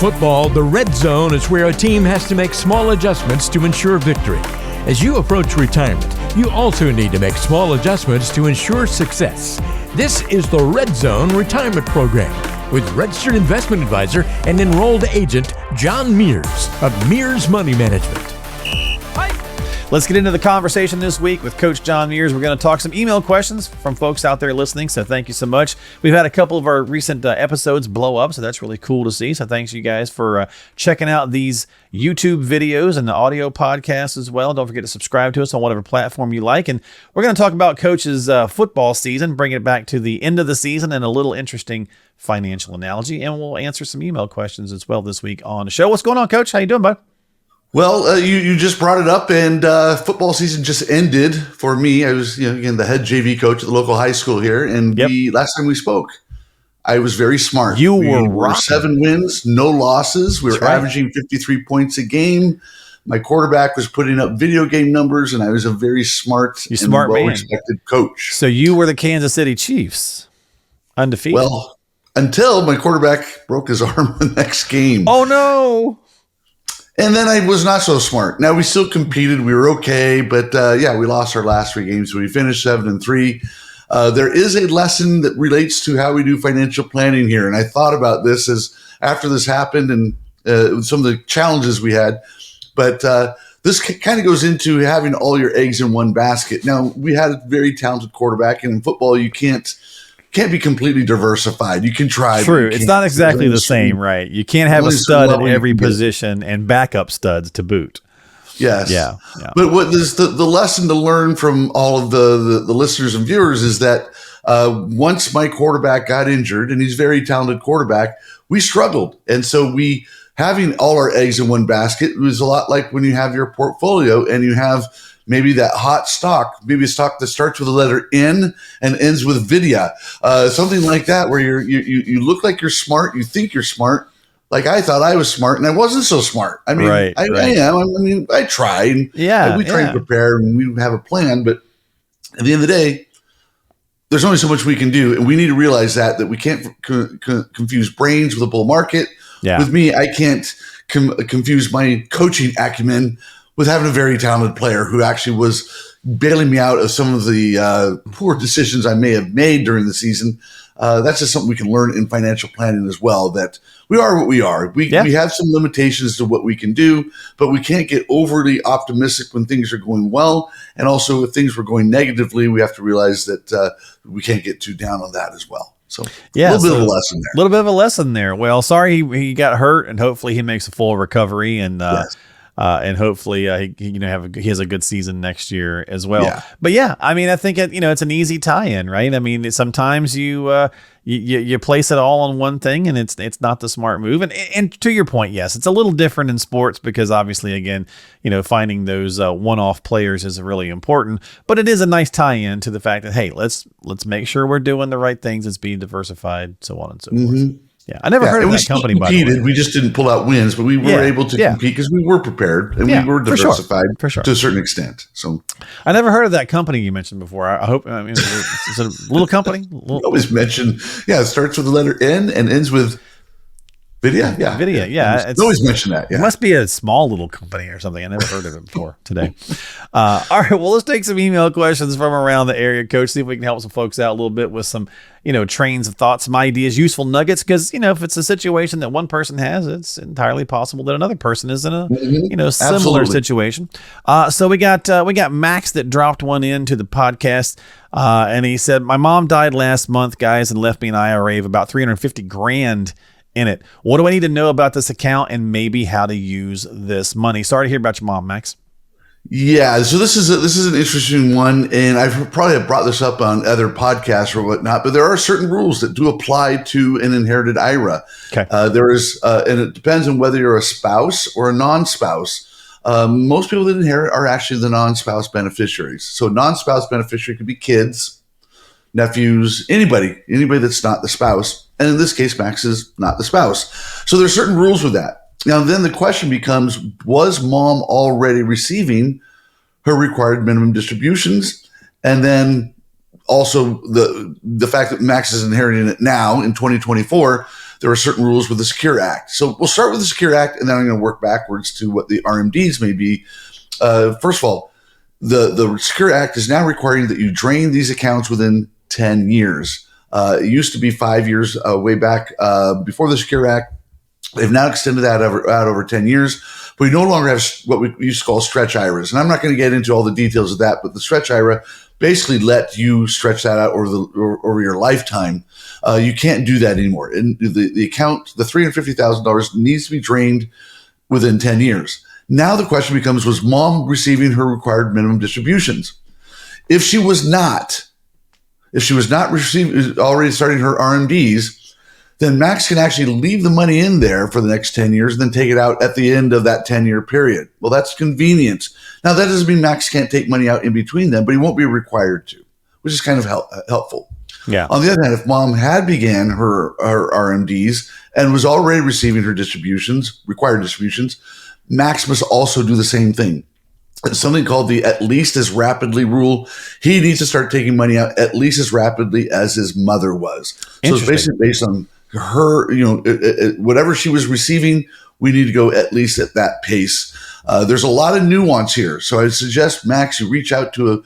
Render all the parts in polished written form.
football, the red zone is where a team has to make small adjustments to ensure victory. As you approach retirement, you also need to make small adjustments to ensure success. This is the Red Zone Retirement Program with registered investment advisor and enrolled agent John Mears of Mears Money Management. Let's get into the conversation this week with Coach John Mears. We're going to talk some email questions from folks out there listening, so thank you so much. We've had a couple of our recent episodes blow up, so that's really cool to see. So thanks you guys for checking out these YouTube videos and the audio podcasts as well. Don't forget to subscribe to us on whatever platform you like. And we're going to talk about Coach's football season, bring it back to the end of the season and a little interesting financial analogy. And we'll answer some email questions as well this week on the show. What's going on, Coach? How you doing, bud? Well, you just brought it up, and football season just ended for me. I was, again, the head JV coach at the local high school here, and last time we spoke, I was very smart. We were 7 wins, no losses. We were averaging 53 points a game. My quarterback was putting up video game numbers, and I was a very smart and well-respected coach. So you were the Kansas City Chiefs, undefeated. Well, until my quarterback broke his arm the next game. Oh, no. And then I was not so smart. Now, we still competed. We were okay. But, we lost our last 3 games. So we finished 7-3. There is a lesson that relates to how we do financial planning here. And I thought about this as after this happened and some of the challenges we had. But this kind of goes into having all your eggs in one basket. Now, we had a very talented quarterback. And in football, you can't be completely diversified. You can try. True. It's not exactly the same, right? You can't have a stud at every position and backup studs to boot. Yes. Yeah. But what is the lesson to learn from all of the listeners and viewers is that once my quarterback got injured, and he's a very talented quarterback, we struggled. And so having all our eggs in one basket was a lot like when you have your portfolio and you have maybe that hot stock, maybe a stock that starts with the letter N and ends with Vidya, something like that, where you look like you're smart, you think you're smart. Like I thought I was smart, and I wasn't so smart. I mean, I am. I mean, I try, and we try and prepare, and we have a plan. But at the end of the day, there's only so much we can do, and we need to realize that we can't confuse brains with a bull market. Yeah. With me, I can't confuse my coaching acumen with having a very talented player who actually was bailing me out of some of the poor decisions I may have made during the season. That's just something we can learn in financial planning as well, that we are what we are. We have some limitations to what we can do, but we can't get overly optimistic when things are going well. And also if things were going negatively, we have to realize that we can't get too down on that as well. So a little bit of a lesson there. A little bit of a lesson there. Well, sorry he got hurt, and hopefully he makes a full recovery, and and hopefully he has a good season next year as well. Yeah. But I mean, I think it's an easy tie-in, right? I mean, sometimes you place it all on one thing, and it's not the smart move. And to your point, yes, it's a little different in sports because obviously, again, finding those one-off players is really important. But it is a nice tie-in to the fact that, hey, let's make sure we're doing the right things. It's being diversified, so on and so forth. Yeah, I never heard of that company, by the way. We just didn't pull out wins, but we were able to compete because we were prepared and we were diversified to a certain extent. So I never heard of that company you mentioned before. I hope it's a little company. You always mention, it starts with the letter N and ends with Vidya. Yeah. Vidya. Yeah. It's always mention that. Yeah. It must be a small little company or something. I never heard of it before today. All right. Well, let's take some email questions from around the area, Coach. See if we can help some folks out a little bit with some, trains of thoughts, some ideas, useful nuggets. Because, if it's a situation that one person has, it's entirely possible that another person is in a, similar situation. So we got Max that dropped one into the podcast. And he said, my mom died last month, guys, and left me an IRA of about $350,000 in it. What do I need to know about this account and maybe how to use this money? Sorry to hear about your mom, Max. Yeah, so this is an interesting one, and I've probably have brought this up on other podcasts or whatnot, but there are certain rules that do apply to an inherited IRA. Okay. There is, and it depends on whether you're a spouse or a non-spouse. Most people that inherit are actually the non-spouse beneficiaries. So non-spouse beneficiary could be kids, nephews, anybody that's not the spouse. And in this case, Max is not the spouse. So there's certain rules with that. Now, then the question becomes, was mom already receiving her required minimum distributions? And then also the fact that Max is inheriting it now in 2024, there are certain rules with the Secure Act. So we'll start with the Secure Act, and then I'm going to work backwards to what the RMDs may be. First of all, the Secure Act is now requiring that you drain these accounts within 10 years. It used to be 5 years way back before the Secure Act. They've now extended that out over 10 years. But we no longer have what we used to call stretch IRAs. And I'm not going to get into all the details of that, but the stretch IRA basically let you stretch that out over your lifetime. You can't do that anymore. And the account, the $350,000 needs to be drained within 10 years. Now the question becomes, was mom receiving her required minimum distributions? If she was not receiving, already starting her RMDs, then Max can actually leave the money in there for the next 10 years and then take it out at the end of that 10-year period. Well, that's convenient. Now, that doesn't mean Max can't take money out in between them, but he won't be required to, which is kind of helpful. Yeah. On the other hand, if mom had began her RMDs and was already receiving her required distributions, Max must also do the same thing. It's something called the at least as rapidly rule. He needs to start taking money out at least as rapidly as his mother was. So it's basically based on her, whatever she was receiving, we need to go at least at that pace. There's a lot of nuance here. So I suggest, Max, you reach out to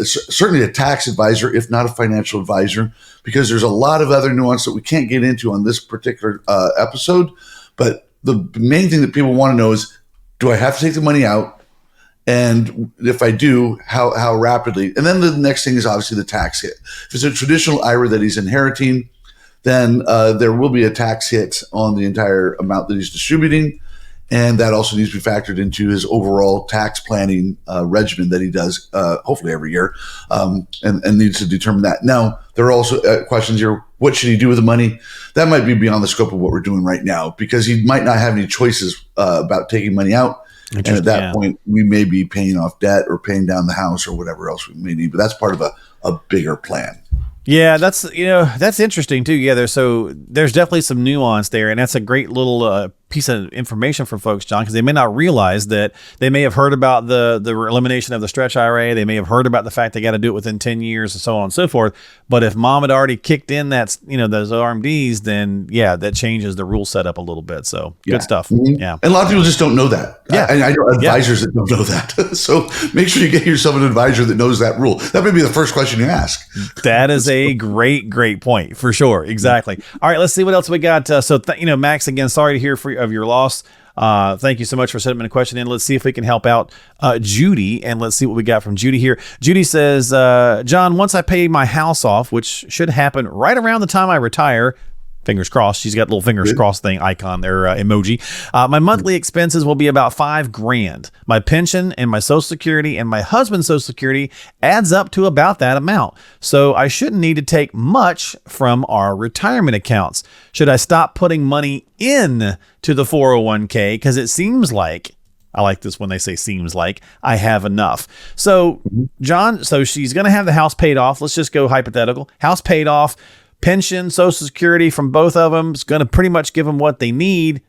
certainly a tax advisor, if not a financial advisor, because there's a lot of other nuance that we can't get into on this particular episode. But the main thing that people want to know is, do I have to take the money out? And if I do, how rapidly? And then the next thing is obviously the tax hit. If it's a traditional IRA that he's inheriting, then there will be a tax hit on the entire amount that he's distributing. And that also needs to be factored into his overall tax planning regimen that he does hopefully every year, and needs to determine that. Now, there are also questions here. What should he do with the money? That might be beyond the scope of what we're doing right now, because he might not have any choices about taking money out. And at that point, we may be paying off debt or paying down the house or whatever else we may need. But that's part of a bigger plan. Yeah, that's interesting too. Yeah, there's definitely some nuance there, and that's a great little piece of information for folks, John, because they may not realize that they may have heard about the elimination of the stretch IRA. They may have heard about the fact they got to do it within 10 years and so on and so forth. But if mom had already kicked in those RMDs, then yeah, that changes the rule setup a little bit. So good stuff. Mm-hmm. Yeah. And a lot of people just don't know that. Yeah. I know advisors that don't know that. So make sure you get yourself an advisor that knows that rule. That may be the first question you ask. That is a great point for sure. Exactly. All right, let's see what else we got. Max, again, sorry to hear of your loss. Thank you so much for sending a question in. Let's see if we can help out Judy, and let's see what we got from Judy here. Judy says, John, once I pay my house off, which should happen right around the time I retire, fingers crossed. She's got a little fingers crossed thing icon there, emoji. My monthly expenses will be about $5,000. My pension and my Social Security and my husband's Social Security adds up to about that amount. So I shouldn't need to take much from our retirement accounts. Should I stop putting money in to the 401k? Because it seems like, I like this when they say seems like, I have enough. So John, she's going to have the house paid off. Let's just go hypothetical. House paid off. Pension, Social Security from both of them is going to pretty much give them what they need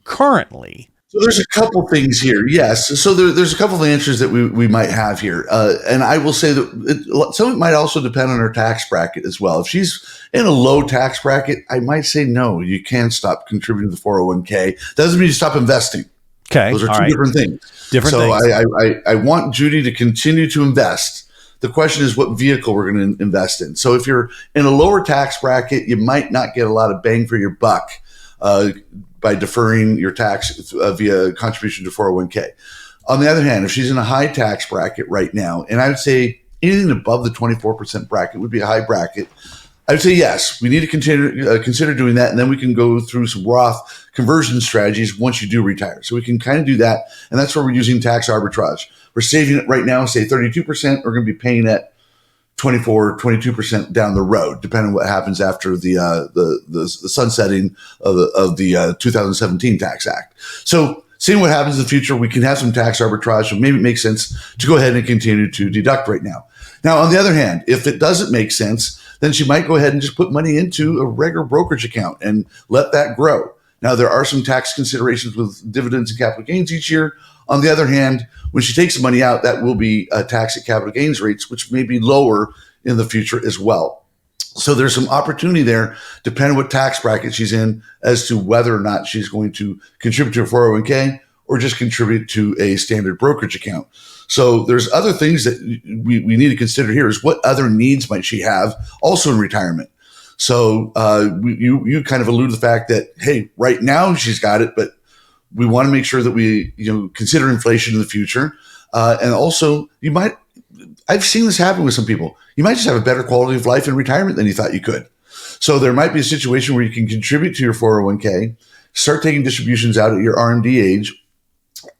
currently. So there's a couple things here. Yes. So there's a couple of answers that we might have here. And I will say that some of it might also depend on her tax bracket as well. If she's in a low tax bracket, I might say, no, you can stop contributing to the 401k. Doesn't mean you stop investing. Okay. Those are two different things. So I want Judy to continue to invest. The question is what vehicle we're going to invest in. So if you're in a lower tax bracket, you might not get a lot of bang for your buck by deferring your tax via contribution to 401k. On the other hand, if she's in a high tax bracket right now, and I would say anything above the 24% bracket would be a high bracket, I would say yes, we need to consider doing that, and then we can go through some Roth conversion strategies once you do retire. So we can kind of do that, and that's where we're using tax arbitrage. We're saving it right now, say 32%. We're going to be paying at 22% down the road, depending on what happens after the sunsetting of the 2017 Tax Act. So seeing what happens in the future, we can have some tax arbitrage, so maybe it makes sense to go ahead and continue to deduct right now. Now, on the other hand, if it doesn't make sense, then she might go ahead and just put money into a regular brokerage account and let that grow. Now, there are some tax considerations with dividends and capital gains each year. On the other hand, when she takes the money out, that will be taxed at capital gains rates, which may be lower in the future as well. So there's some opportunity there, depending on what tax bracket she's in, as to whether or not she's going to contribute to a 401k or just contribute to a standard brokerage account. So there's other things that we need to consider here is what other needs might she have also in retirement. So you kind of allude to the fact that, hey, right now she's got it, but we want to make sure that we consider inflation in the future. And also I've seen this happen with some people. You might just have a better quality of life in retirement than you thought you could. So there might be a situation where you can contribute to your 401k, start taking distributions out at your RMD age,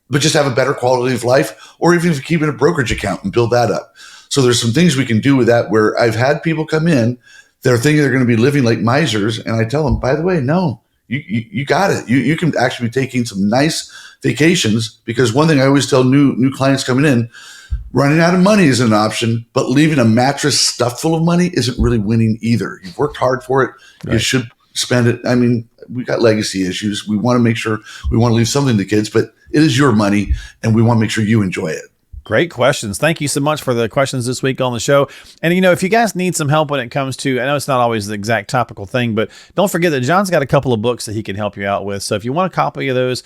but just have a better quality of life, or even if you keep it in a brokerage account and build that up. So there's some things we can do with that where I've had people come in, they're thinking they're going to be living like misers. And I tell them, by the way, no, you got it. You can actually be taking some nice vacations, because one thing I always tell new clients coming in, running out of money is an option, but leaving a mattress stuffed full of money isn't really winning either. You've worked hard for it. Right. You should spend it. I mean, we got legacy issues. We want to make sure we want to leave something to kids, but it is your money and we want to make sure you enjoy it. Great questions. Thank you so much for the questions this week on the show. And, if you guys need some help when it comes to, I know it's not always the exact topical thing, but don't forget that John's got a couple of books that he can help you out with. So if you want a copy of those,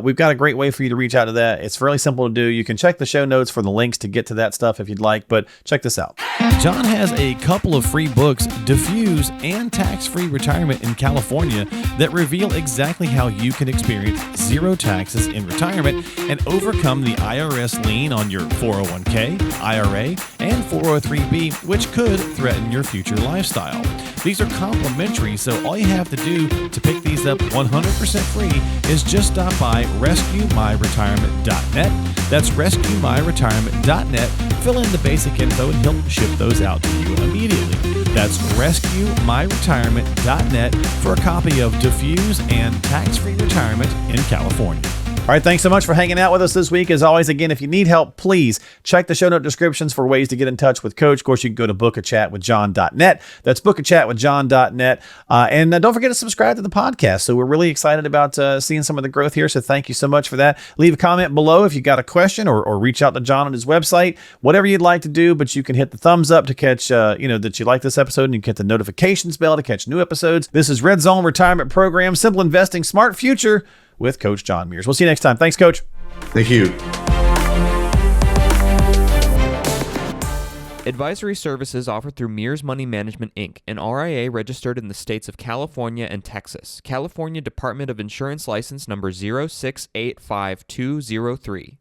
we've got a great way for you to reach out to that. It's really simple to do. You can check the show notes for the links to get to that stuff if you'd like, but check this out. John has a couple of free books, Diffuse and Tax-Free Retirement in California, that reveal exactly how you can experience zero taxes in retirement and overcome the IRS lien on your 401k, IRA, and 403b, which could threaten your future lifestyle. These are complimentary, so all you have to do to pick these up 100% free is just stop by rescuemyretirement.net. That's rescuemyretirement.net. Fill in the basic info and he'll ship those out to you immediately. That's rescuemyretirement.net for a copy of Diffuse and Tax-Free Retirement in California. All right, thanks so much for hanging out with us this week. As always, again, if you need help, please check the show note descriptions for ways to get in touch with Coach. Of course, you can go to bookachatwithjohn.net. That's bookachatwithjohn.net. And don't forget to subscribe to the podcast. So we're really excited about seeing some of the growth here. So thank you so much for that. Leave a comment below if you got a question, or reach out to John on his website, whatever you'd like to do. But you can hit the thumbs up to catch, that you like this episode, and you can hit the notifications bell to catch new episodes. This is Red Zone Retirement Program, Simple Investing, Smart Future, with Coach John Mears. We'll see you next time. Thanks, Coach. Thank you. Advisory services offered through Mears Money Management, Inc., an RIA registered in the states of California and Texas. California Department of Insurance License number 0685203.